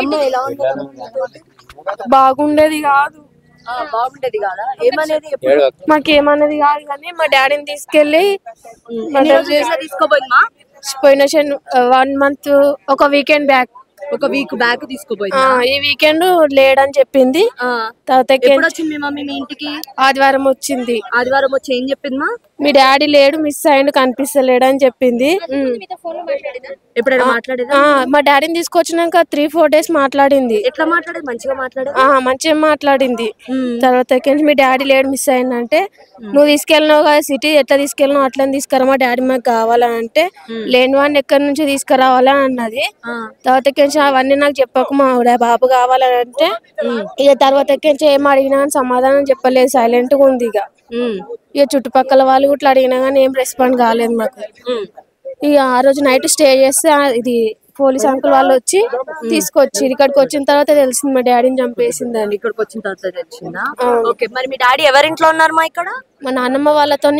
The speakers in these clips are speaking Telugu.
అమ్మ ఎలా ఉండేది? బాగుండేది కాదు. బాగుండేది కాదా? ఏమనేది? మాకేమన్నది కాదు కానీ మా డాడీని తీసుకెళ్లి తీసుకోపోయిందా? పోయిన 1 month ఒక వీకెండ్ బ్యాక్, ఒక వీక్ బ్యాక్ తీసుకోపోయిందా? ఈ వీకెండ్ లేడని చెప్పింది. తర్వాత ఎప్పుడు వచ్చింది మీ మమ్మీ మీ ఇంటికి? ఆదివారం వచ్చింది. ఆదివారం వచ్చి ఏం చెప్పింది? మీ డాడీ లేడు, మిస్ అయ్యిండు, కనిపిస్తలేడు అని చెప్పింది. ఎప్పుడైనా మాట్లాడేదా? మా డాడీని తీసుకొచ్చినాక 3-4 days మాట్లాడింది. ఎట్లా మాట్లాడేది? మంచిగా మాట్లాడేది? మంచిగా మాట్లాడింది. తర్వాత మీ డాడీ లేడు, మిస్ అయిందంటే నువ్వు తీసుకెళ్ళినావు కదా సిటీ, ఎట్లా తీసుకెళ్ళినావు అట్లా తీసుకురా, మా డాడీ మాకు కావాలని అంటే లేని వాడిని ఎక్కడి నుంచి తీసుకురావాలా అన్నది. తర్వాత అవన్నీ నాకు చెప్పకు, మా బాబు కావాలని అంటే ఇక తర్వాత ఏం అడిగినా అని సమాధానం చెప్పలేదు, సైలెంట్ గా ఉంది. ఇక చుట్టుపక్కల వాళ్ళు ఇట్లా అడిగినా కానీ ఏం రెస్పాండ్ కాలేదు మాకు. ఇక ఆ రోజు నైట్ స్టే చేస్తే ఇది పోలీస్ అంకుల్ వాళ్ళు వచ్చి తీసుకొచ్చి ఇక్కడికి వచ్చిన తర్వాత తెలిసింది మా డాడీని చంపేసిందని. ఇక్కడికి వచ్చిన తర్వాత తెలిసిందా? ఓకే, మరి మీ డాడీ ఎవరింట్లో ఉన్నారు మా? ఇక్కడ మా నాన్నమ్మ వాళ్ళతో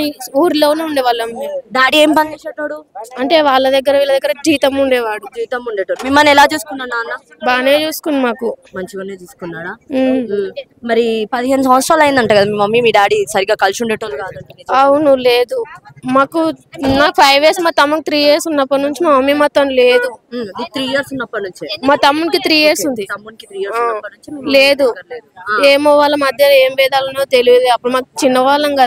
ఊర్లోనే ఉండేవాళ్ళం. డాడీ ఏం పని చేసేటోడు? అంటే వాళ్ళ దగ్గర వీళ్ళ దగ్గర జీతం ఉండేవాడు. జీతం ఉండేటోడు. మిమ్మల్ని ఎలా చూసుకున్నాడు నాన్న? బానే చూసుకుని మాకు. మంచిగానే చూసుకున్నాడా? మరి 15 సంవత్సరాలు అయిందంట కదా మీ మమ్మీ మీ డాడీ సరిగా కలిసి ఉండేటోళ్ళు కాదంట? అవును, లేదు. నాకు 5 years, మా తమ్ముకి 3 years ఉన్నప్పటి నుంచి మా మమ్మీ మాతో లేదు. 3 years ఉన్నప్పటి నుంచి? మా తమ్మునికి 3 years ఉంది. తమ్మునికి 3 years ఉన్నప్పటి నుంచి లేదు. ఏమో వాళ్ళ మధ్య ఏం భేదాలునో తెలియదు. అప్పుడు మాకు చిన్నవాళ్ళం కదా,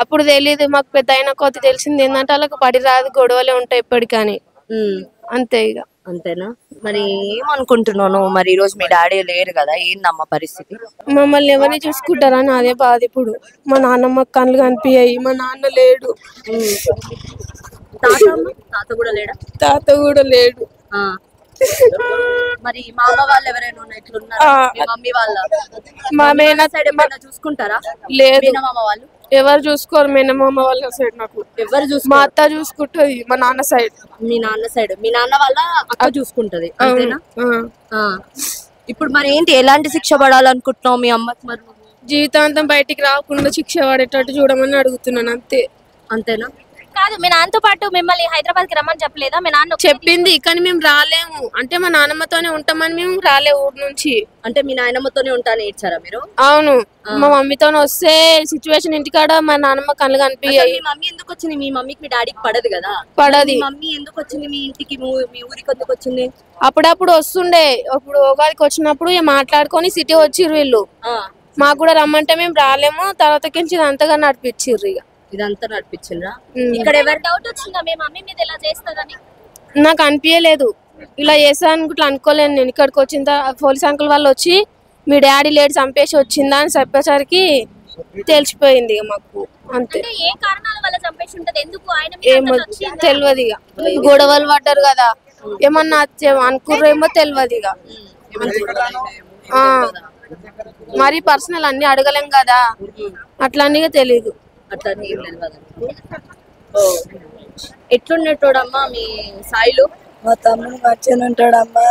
అప్పుడు తెలియదు. మాకు పెద్ద అయిన కొద్ది తెలిసింది ఏంటంటే వాళ్ళకి పడి రాదు, గొడవలే ఉంటాయి ఎప్పటికని. అంతే. ఇక అంతేనా? మరి ఏమనుకుంటున్నాను, మరి ఈ రోజు మీ డాడీ లేరు కదా, ఏందమ్మా పరిస్థితి? మమ్మల్ని ఎవరిని చూసుకుంటారని అదే బాధ. ఇప్పుడు మా నాన్నమ్మ కళ్ళు కనిపించాయి, మా నాన్న లేడు. తాత కూడా లేడా? తాత కూడా లేడు. మరి మామ వాళ్ళు ఎవరైనా ఎట్లున్నారు? మమ్మీ వాళ్ళ మా మేన సైడ్ ఏమైనా చూసుకుంటారా? లేదు, మామ వాళ్ళు ఎవరు చూసుకోరు. మేనమామ వాళ్ళ సైడ్ నాకు ఎవరు చూసుకో, మా అత్త చూసుకుంటది. మా నాన్న సైడ్, మీ నాన్న సైడ్ మీ నాన్న వాళ్ళ అక్క చూసుకుంటది. అంతేనా? ఇప్పుడు మరి ఏంటి, ఎలాంటి శిక్ష పడాలనుకుంటున్నావు మీ అమ్మకి? మరి జీవితాంతం బయటికి రాకుండా శిక్ష పడేటట్టు చూడమని అడుగుతున్నాను. అంతే. అంతేనా? కాదు, మీ నాన్నతో పాటు మిమ్మల్ని హైదరాబాద్ కి రమ్మని చెప్పలేదా? మీ నాన్న చెప్పింది కానీ మేము రాలేము. అంటే మా నాన్నమ్మతోనే ఉంటామని మేము రాలే ఊరు నుంచి. అంటే మీ నాయనమ్మతోనే ఉంటానే ఇచ్చారా మీరు? అవును, మా మమ్మీతో వస్తే సిచ్యువేషన్ ఇంటికాడ మా నాన్నమ్మ కళ్ళు కనిపించాయి. మీ మమ్మీ ఎందుకు వచ్చింది? మీ మమ్మీకి మీ డాడీకి పడదు కదా? పడది. మమ్మీ ఎందుకు వచ్చింది మీ ఇంటికి, మీ ఊరికి ఎందుకు వచ్చింది? అప్పుడప్పుడు వస్తుండే. ఇప్పుడు ఉగాదికి వచ్చినప్పుడు మాట్లాడుకొని సిటీ వచ్చిర్రు వీళ్ళు. మాకు కూడా రమ్మంటే మేము రాలేము. తర్వాత అంతగా నడిపించిర్రు. ఇక ఇదంతా నడిపించిండ్రా? ఇక్కడ ఎవరు డౌట్ వచ్చిందా మీ మమ్మీ మీద ఎలా చేస్తారని? నాకు అనిపించలేదు, ఇలా చేస్తాను ఇట్లా అనుకోలేను నేను. ఇక్కడికి వచ్చిన పోలీస్ అంకుల్ వాళ్ళు వచ్చి మీ డాడీ లేడీ చంపేసి వచ్చిందా అని చెప్పేసరికి తెలిసిపోయింది మాకు. అంతే. ఏ కారణాల వల్ల చంపేసి ఉంటది? ఎందుకు ఆయన ఏమో తెలియదు. ఇక గొడవలు పడ్డారు కదా, ఏమన్నా అనుకుర్రేమో తెలియదు. ఇక మరి పర్సనల్ అన్ని అడగలేం కదా, అట్లా అన్నీ తెలీదు. అట్లా ఎట్లున్నట్టోడమ్మా మీ సాయిలు? మా తమ్ముడు మంచిగా ఉంటాడమ్మా.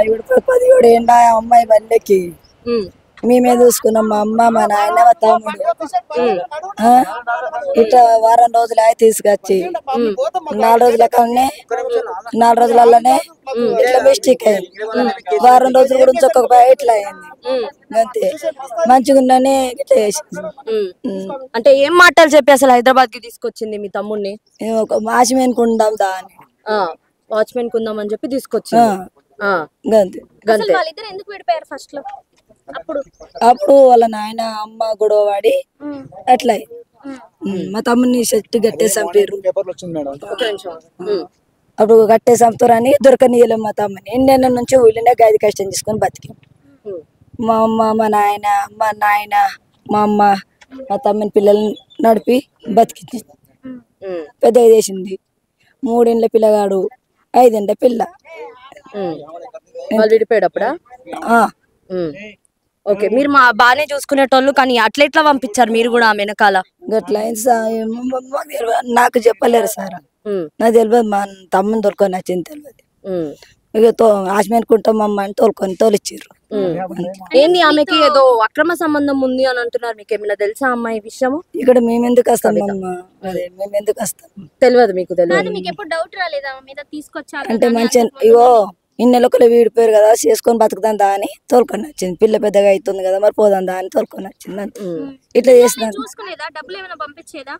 ఇప్పుడు 17 ఏళ్ళ అమ్మాయి బండికి మేమే చూసుకున్నాం. మా అమ్మ, మా నాయన, మా తమ్ముడు. ఇట్లా వారం రోజులు అయి తీసుకొచ్చి 4 రోజులకనే 4 రోజులలోనే ఇట్లా మిస్టేక్ అయింది. వారం రోజుల గురించి ఒక్కొక్క ఇట్లా అయింది. అంతే, మంచిగా ఉందని ఇట్లా చేసింది. అంటే ఏం మాటలు చెప్పి అసలు హైదరాబాద్ కి తీసుకొచ్చింది మీ తమ్ముడిని? ఒక వాచ్మెన్ కుందాం దాని, వాచ్మెన్ కుందాం అని చెప్పి తీసుకొచ్చింది. వాళ్ళిద్దరు ఎందుకు విడిపోయారు ఫస్ట్ లో? అప్పుడు వాళ్ళ నాయన అమ్మ గొడవ వాడి అట్లా మా తమ్ముని చెట్టు కట్టేసి చంపారు. అప్పుడు కట్టేసి చంపుతారు అని దొరకనీయలేం మా తమ్ముని. ఎన్నెన్న నుంచి ఊళ్ళోనే గది కష్టం తీసుకొని బతికాం. మా అమ్మ, మా నాయన, మా అమ్మ మా తమ్ముని పిల్లల్ని నడిపి బతికింది. పెద్ద చేసింది. 3 ఏళ్ళ పిల్లగాడు, 5 ఏళ్ళ పిల్ల. విడిపోయాడప్పుడా? ఓకే, మీరు బానే చూసుకునేటోళ్ళు, కానీ అట్లా ఎట్లా పంపించారు మీరు కూడా ఆ వెనకాల? గట్లా నాకు చెప్పలేరు సార్, నాకు తెలియదు. మా తమ్ముని దొరకొని వచ్చింది తెలియదు. ఇక ఆశ్మీర్ కుంటామమ్మ అని తోలిచ్చిర్రు. ఏంది ఆమెకి ఏదో అక్రమ సంబంధం ఉంది అని అంటున్నారు, మీకు ఏమైనా తెలుసా అమ్మాయి విషయము? ఇక్కడ మేమెందుకు వస్తాం అదే మేమెందుకు వస్తాం? తెలియదు మీకు? తెలియదు. మీకు ఎప్పుడు డౌట్ రాలేదా మీద తీసుకొచ్చారు అంటే మంచిగా? ఇగో ఇన్ని నెలలు వీడిపోయారు కదా చేసుకొని బతుకుతాం దా అని తోలుకొని వచ్చింది. పిల్ల పెద్దగా అవుతుంది కదా మరి పోదాం దా అని తోలుకొని వచ్చింది అంతే. ఇట్లా చేసినాను. చూసుకునేదా డబ్బులు ఏమైనా పంపించేదా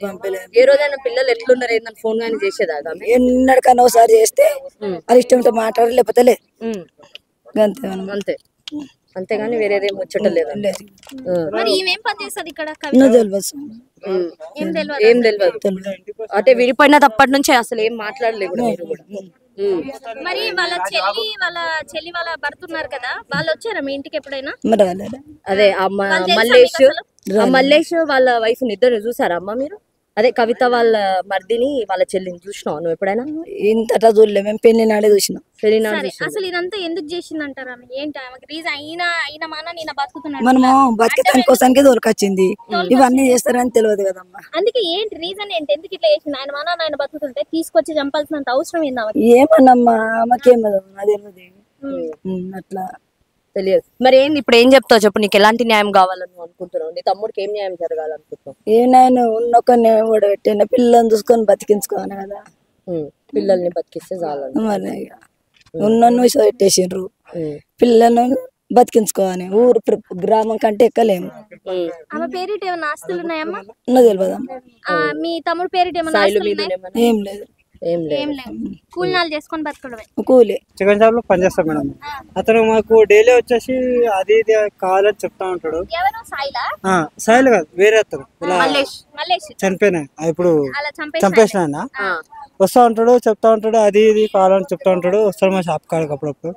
పంపలేదు. ఏ రోజైనా పిల్లలు ఎట్లున్నారు ఏందని ఫోన్ కానీ చేసేదా ఎన్నడికన్నా ఒకసారి చేస్తే అది ఇష్టంతో మాట్లాడాలి లేకపోతే లేదు అంతే. అంతే అంతేగాని వేరేదేం ముచ్చటలేదు. మరి ఏమేం పని చేస్తుంది ఇక్కడ ఏం తెలియదు అంటే విడిపోయిన తప్పటి నుంచి అసలు ఏం మాట్లాడలేదు మీరు కూడా. మరి వాళ్ళ చెల్లి వాళ్ళ భర్త ఉన్నారు కదా, వాళ్ళు వచ్చారా మీ ఇంటికి ఎప్పుడైనా? అదే మల్లేష్ వాళ్ళ వైఫ్ ఇద్దరు చూసారా అమ్మ మీరు? అదే కవిత వాళ్ళ మర్దిని వాళ్ళ చెల్లిని చూసినావు నువ్వు ఎప్పుడైనా? ఇంతటా చూడలే, మేము పెళ్లి నాడే చూసినాం. అసలు ఇదంతా ఎందుకు చేసింది అంటారా? ఏంటి రీజన్? అయిన మాన నేను బతుకుతున్నాను, మనము బతికేతాని కోసానికి దొరకొచ్చింది, ఇవన్నీ చేస్తారని తెలియదు కదమ్మా. అందుకే ఏంటి రీజన్ ఏంటి, ఎందుకు ఇట్లా చేసింది? ఆయన మాన ఆయన బతుకుతుంటే తీసుకొచ్చి చంపాల్సినంత అవసరం ఏంది? ఏమన్నమ్మా ఆమెకేం అదే అట్లా తెలియదు. మరి ఏంది ఇప్పుడు ఏం చెప్తావు చెప్పు, నీకు ఎలాంటి న్యాయం కావాలని అనుకుంటున్నావు? నీ తమ్ముడికి ఏం న్యాయం జరగాలనుకుంటున్నావు? ఏ నాయన ఉన్నొక్క ఓడబెట్టిన పిల్లల్ని చూసుకొని బతికించుకోవాలి కదా. పిల్లల్ని బతికిస్తే చాలు మరి ఉన్న పెట్టేసిండ్రు, పిల్లలను బతికించుకోవాలి. ఊరు గ్రామం కంటే ఎక్కలేము. ఆమె పేరిట ఏమన్నా ఆస్తులు ఉన్నాయమ్మా? తెలియదమ్మా. మీ తమ్ముడు పేరిట ఏమన్నా ఏం లేదు. ఏం లేవు, కూలినాలు చేసుకొని బతకడమే. కూలి చికెన్ షాప్ లో పనిచేస్తాం మేడం. అతను మాకు డైలీ వచ్చేసి అది ఇది కావాలని చెప్తా ఉంటాడు. ఎవరు? సాయిలా? సాయిల్ కాదు, వేరే అతను చనిపోయినా ఇప్పుడు చంపేసిన వస్తా ఉంటాడు, చెప్తా ఉంటాడు, అది ఇది కావాలని చెప్తా ఉంటాడు. వస్తాడు మా షాప్ కాడికి అప్పుడప్పుడు.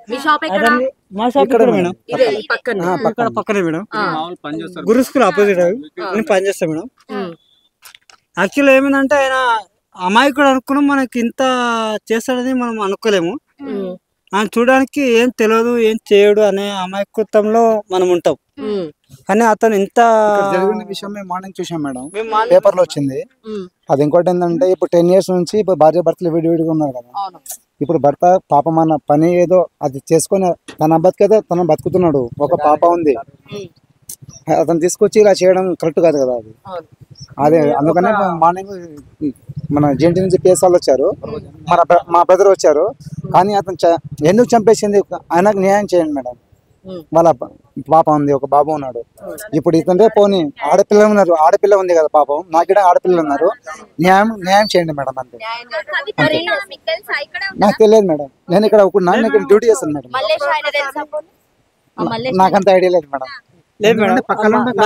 మా షాప్ ఇక్కడ మేడం, ఇక్కడ పక్కనే మేడం, గురు స్కూల్ ఆపోజిట్ నేను పనిచేస్తా మేడం. యాక్చువల్ ఏమైందంటే ఆయన అమాయకుడు అనుకున్నాం, మనకి ఇంత చేస్తాడని మనం అనుకోలేము. ఆయన చూడడానికి ఏం తెలియదు, ఏం చేయడు అనే అమాయకత్వంలో మనం ఉంటాం. కానీ అతను ఇంత జరిగిన విషయం మేము మార్నింగ్ చూసాం మేడం, పేపర్ లో వచ్చింది. అది ఇంకోటి ఏంటంటే ఇప్పుడు 10 years నుంచి ఇప్పుడు భార్య భర్తలు విడివిడిగా ఉన్నారు కదా. ఇప్పుడు భర్త పాపం అన్న పని ఏదో అది చేసుకొని తన బతికేదో తన బతుకుతున్నాడు. ఒక పాప ఉంది, అతను తీసుకొచ్చి ఇలా చేయడం కరెక్ట్ కాదు కదా. అది అదే అందుకనే మార్నింగ్ మన జెంటి నుంచి పిఎస్ వాళ్ళు వచ్చారు, మా బ్రదర్ వచ్చారు. కానీ అతను ఎందుకు చంపేసింది ఆయనకు న్యాయం చేయండి మేడం. వాళ్ళ పాప ఉంది, ఒక బాబు ఉన్నాడు. ఇప్పుడు ఇతనే పోనీ ఆడపిల్లలు ఉన్నారు, ఆడపిల్ల ఉంది కదా పాపం, నాకిడ ఆడపిల్లలు ఉన్నారు. న్యాయం చేయండి మేడం. అంతే, నాకు తెలియదు మేడం. నేను ఇక్కడ నేను డ్యూటీ చేస్తాను మేడం. నాకంత ఐడియా లేదు మేడం.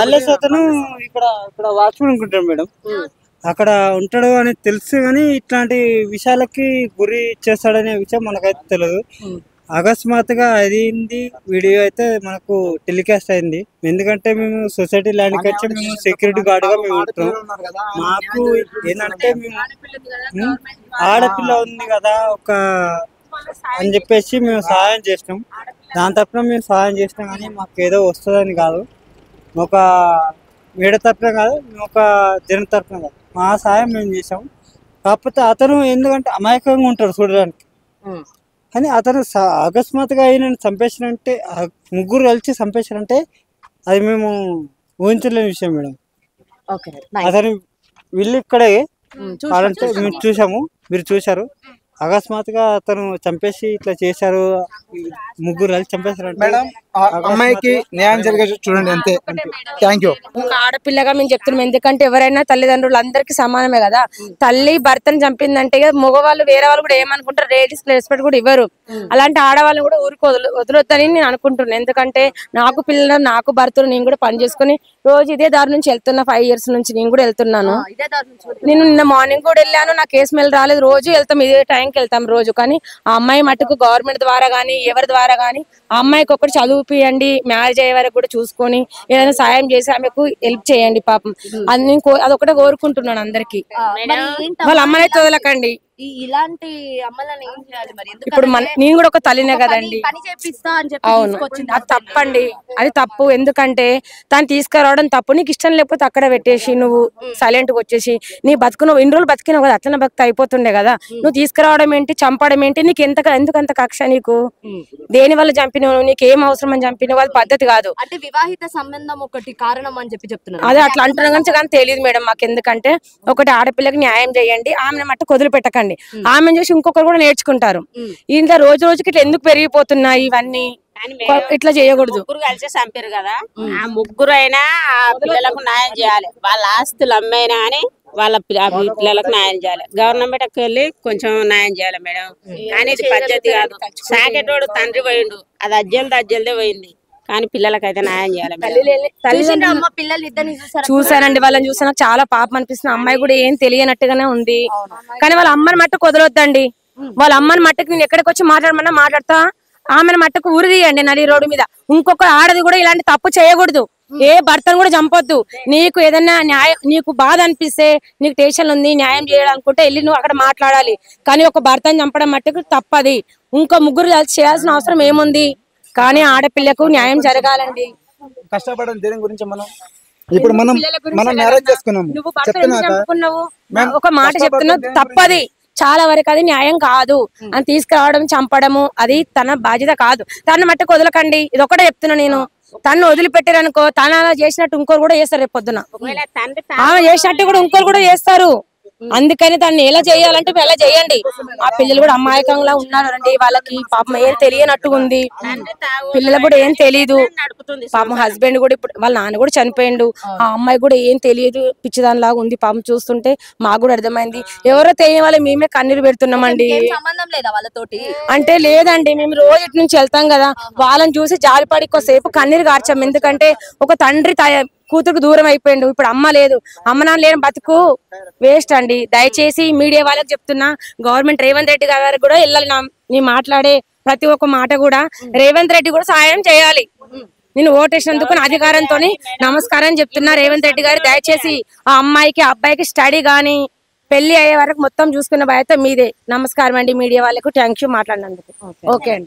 మల్లేష్ అతను ఇక్కడ వాచ్మెన్ అనుకుంటాడు మేడం, అక్కడ ఉంటాడు అని తెలుసు. కానీ ఇట్లాంటి విషయాలకి గురి చేస్తాడనే విషయం మనకైతే తెలియదు. అకస్మాత్తుగా అయింది, వీడియో అయితే మనకు టెలికాస్ట్ అయింది. ఎందుకంటే మేము సొసైటీ ల్యాండ్కి వచ్చి మేము సెక్యూరిటీ గార్డ్ గా మేము ఉంటున్నాం. మాకు ఏంటంటే మేము ఆడపిల్ల ఉంది కదా ఒక అని చెప్పేసి మేము సహాయం చేసినాం. దాని తరపున మేము సహాయం చేసినాం, కానీ మాకు ఏదో వస్తుందని కాదు, ఒక వీడ తరపున కాదు, ఒక జన తరపున కాదు, మా సహాయం మేము చేసాం. కాకపోతే అతను ఎందుకంటే అమాయకంగా ఉంటాడు చూడడానికి. కానీ అతను అకస్మాత్తుగా అయిన చంపేసినంటే, ముగ్గురు కలిసి చంపేసినంటే అది మేము ఊహించలేని విషయం మేడం. అతను వీళ్ళు ఇక్కడే కావాలంటే మేము చూసాము, మీరు చూసారు. అకస్మాత్తుగా అతను చంపేసి ఇట్లా చేశారు, ముగ్గురు కలిసి చంపేశారు. మేడం అమ్మాయికి న్యాయం జరిగే చూడండి అంతే. Thank you. ఒక ఆడపిల్లగా మేము చెప్తున్నాం, ఎందుకంటే ఎవరైనా తల్లిదండ్రులు అందరికి సమానమే కదా. తల్లి భర్తను చంపిందంటే మగవాళ్ళు వేరే వాళ్ళు కూడా ఏమనుకుంటారు, లేడీస్ రెస్పెక్ట్ కూడా ఇవ్వరు. అలాంటి ఆడవాళ్ళు కూడా ఊరికి వదలొద్దని నేను అనుకుంటున్నాను. ఎందుకంటే నాకు పిల్లలు, నాకు భర్తలు, నేను కూడా పని చేసుకుని రోజు ఇదే దారి నుంచి వెళ్తున్నా. 5 years నుంచి నేను కూడా వెళ్తున్నాను. నేను నిన్న మార్నింగ్ కూడా వెళ్ళాను, నా కేసు మెయిల్ రాలేదు. రోజు వెళ్తాం, ఇదే టైంకి వెళ్తాం రోజు. కానీ ఆ అమ్మాయి మటుకు గవర్నమెంట్ ద్వారా కానీ ఎవరి ద్వారా కానీ ఆ అమ్మాయికి ఒకటి చదువుపియండి, మ్యారేజ్ అయ్యే వరకు కూడా చూసుకొని ఏదైనా సాయం చేసి ఆమెకు హెల్ప్ చేయండి పాపం. అదొకటే కోరుకుంటున్నాను అందరికి. వాళ్ళ అమ్మనైతే వదలకండి. ఇలాంటి అమ్మలని ఏం చేయాలి మరి? ఇప్పుడు నేను కూడా ఒక తల్లినే కదండి. పని చేపిస్తా అని చెప్పి అవును, అది తప్పండి, అది తప్పు. ఎందుకంటే తను తీసుకురావడం తప్పు. నీకు ఇష్టం లేకపోతే అక్కడ పెట్టేసి నువ్వు సైలెంట్ గా వచ్చేసి నీ బతుకు నువ్వు 2 రోజులు బతికినావు కదా, అట్లనే బతుకు అయిపోతుండే కదా. నువ్వు తీసుకురావడం ఏంటి, చంపడం ఏంటి? నీకు ఎందుకంత కక్ష? నీకు దేని వల్ల చంపినవు, నీకు ఏం అవసరం అని చంపినవు? అది పద్ధతి కాదు. అంటే వివాహిత సంబంధం ఒకటి కారణం అని చెప్పి చెప్తున్నారు. అదే అట్లా అంటున్నా కానీ తెలియదు మేడం మాకు. ఎందుకంటే ఒకటి ఆడపిల్లకి న్యాయం చేయండి, ఆమెను మట్టు వదిలిపెట్టకండి. అండి. ఆమెను చూసి ఇంకొకరు కూడా నేర్చుకుంటారు. ఇంత రోజు రోజుకి ఇట్లా ఎందుకు పెరిగిపోతున్నాయి ఇవన్నీ? ఇట్లా చేయకూడదు. ముగ్గురు కలిసి చంపారు కదా, ఆ ముగ్గురు అయినా ఆ పిల్లలకు న్యాయం చేయాలి. వాళ్ళ ఆస్తులు అమ్మైనా అని వాళ్ళ పిల్లలకు న్యాయం చేయాలి. గవర్నమెంట్కి వెళ్ళి కొంచెం న్యాయం చేయాలి మేడం. కానీ ఇది పద్ధతి కాదు. సాకేటోడు తండ్రి పోయిండు, అది అజ్జలదే పోయింది. కానీ పిల్లలకైతే న్యాయం చేయాలి మేడం. చూసానండి, వాళ్ళని చూసా నాకు చాలా పాపం అనిపిస్తుంది. అమ్మాయి కూడా ఏం తెలియనట్టుగానే ఉంది. కానీ వాళ్ళ అమ్మని మట్టుకు వదలొద్దండి. వాళ్ళ అమ్మని మట్టుకు నేను ఎక్కడికి వచ్చి మాట్లాడమన్నా మాట్లాడతా, ఆమెను మట్టుకు ఊరి తీయండి నడి రోడ్డు మీద. ఇంకొక ఆడది కూడా ఇలాంటి తప్పు చేయకూడదు. ఏ భర్తను కూడా చంపొద్దు. నీకు ఏదైనా న్యాయం, నీకు బాధ అనిపిస్తే, నీకు టెన్షన్ ఉంది, న్యాయం చేయాలనుకుంటే వెళ్ళి నువ్వు అక్కడ మాట్లాడాలి. కానీ ఒక భర్తను చంపడం మట్టుకు తప్పది. ఇంకో ముగ్గురు చేయాల్సిన అవసరం ఏముంది? కానీ ఆడపిల్లకు న్యాయం జరగాలండి. కష్టపడడం దేని గురించి మనం ఇప్పుడు మనం మ్యారేజ్ చేసుకున్నాము. నువ్వు భర్తను చంపుకున్నావు, ఒక మాట చెప్తున్నావు, తప్పది. చాలా వరకు అది న్యాయం కాదు అని తీసుకురావడం, చంపడము అది తన బాధ్యత కాదు. తన మట్టుకు వదలకండి. ఇది ఒకటే చెప్తున్నా నేను. తను వదిలిపెట్టారనుకో, తను అలా చేసినట్టు ఇంకోరు కూడా చేస్తారు రేపు పొద్దున. ఆమె చేసినట్టు కూడా ఇంకోరు కూడా చేస్తారు. అందుకని దాన్ని ఎలా చేయాలంటే ఎలా చేయండి. ఆ పిల్లలు కూడా అమాయకంగా ఉన్నారు అండి. వాళ్ళకి పాపం ఏం తెలియనట్టు ఉంది. పిల్లలకు కూడా ఏం తెలియదు. పాపం హస్బెండ్ కూడా ఇప్పుడు వాళ్ళ నాన్న కూడా చనిపోయిండు. ఆ అమ్మాయి కూడా ఏం తెలియదు, పిచ్చిదానిలాగా ఉంది. పాపం చూస్తుంటే మాకు కూడా అర్థమైంది. ఎవరో తెలియని వాళ్ళు మేమే కన్నీరు పెడుతున్నామండి. సంబంధం లేదా వాళ్ళతోటి అంటే లేదండి, మేము రోజు ఇటు నుంచి వెళ్తాం కదా, వాళ్ళని చూసి జాలిపడి కొద్దిసేపు కన్నీరు కార్చాం. ఎందుకంటే ఒక తండ్రి కూతురుకు దూరం అయిపోయిండు. ఇప్పుడు అమ్మ లేదు, అమ్మ నాన్న లేని బతుకు వేస్ట్ అండి. దయచేసి మీడియా వాళ్ళకి చెప్తున్నా, గవర్నమెంట్ రేవంత్ రెడ్డి గారు కూడా వెళ్ళాలి. నీ మాట్లాడే ప్రతి ఒక్క మాట కూడా రేవంత్ రెడ్డి కూడా సహాయం చేయాలి. నేను ఓటేసినందుకు నా అధికారంతో నమస్కారం చెప్తున్నా. రేవంత్ రెడ్డి గారు దయచేసి ఆ అమ్మాయికి అబ్బాయికి స్టడీ గానీ పెళ్లి అయ్యే వరకు మొత్తం చూసుకున్న బాధ్యత మీదే. నమస్కారం అండి మీడియా వాళ్ళకు. థ్యాంక్ యూ మాట్లాడినందుకు. ఓకే అండి.